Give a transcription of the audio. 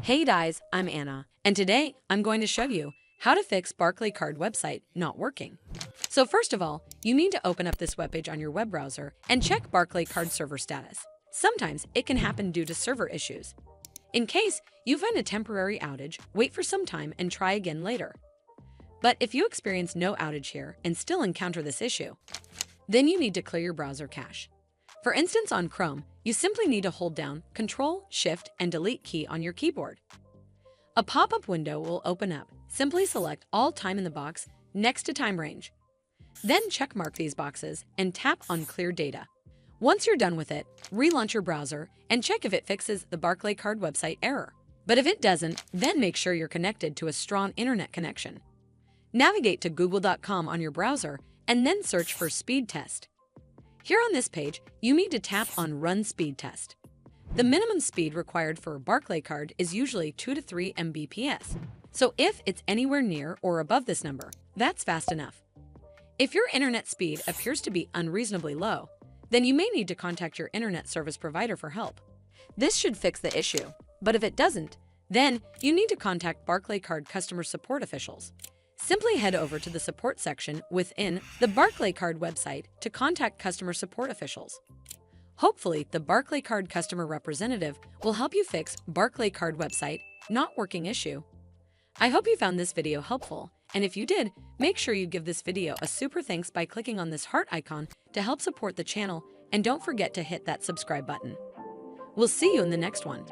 Hey guys, I'm Anna, and today I'm going to show you how to fix Barclaycard website not working. So first of all, you need to open up this webpage on your web browser and check Barclaycard server status. Sometimes it can happen due to server issues. In case you find a temporary outage, wait for some time and try again later. But if you experience no outage here and still encounter this issue, then you need to clear your browser cache. For instance, on Chrome, you simply need to hold down Ctrl, Shift, and Delete key on your keyboard. A pop-up window will open up. Simply select all time in the box next to time range. Then checkmark these boxes and tap on Clear Data. Once you're done with it, relaunch your browser and check if it fixes the Barclaycard website error. But if it doesn't, then make sure you're connected to a strong internet connection. Navigate to google.com on your browser and then search for speed test. Here on this page, you need to tap on Run Speed Test. The minimum speed required for Barclaycard is usually 2 to 3 Mbps. So if it's anywhere near or above this number, that's fast enough. If your internet speed appears to be unreasonably low, then you may need to contact your internet service provider for help. This should fix the issue, but if it doesn't, then you need to contact Barclaycard customer support officials. Simply head over to the support section within the Barclaycard website to contact customer support officials. Hopefully, the Barclaycard customer representative will help you fix Barclaycard website not working issue. I hope you found this video helpful, and if you did, make sure you give this video a super thanks by clicking on this heart icon to help support the channel, and don't forget to hit that subscribe button. We'll see you in the next one.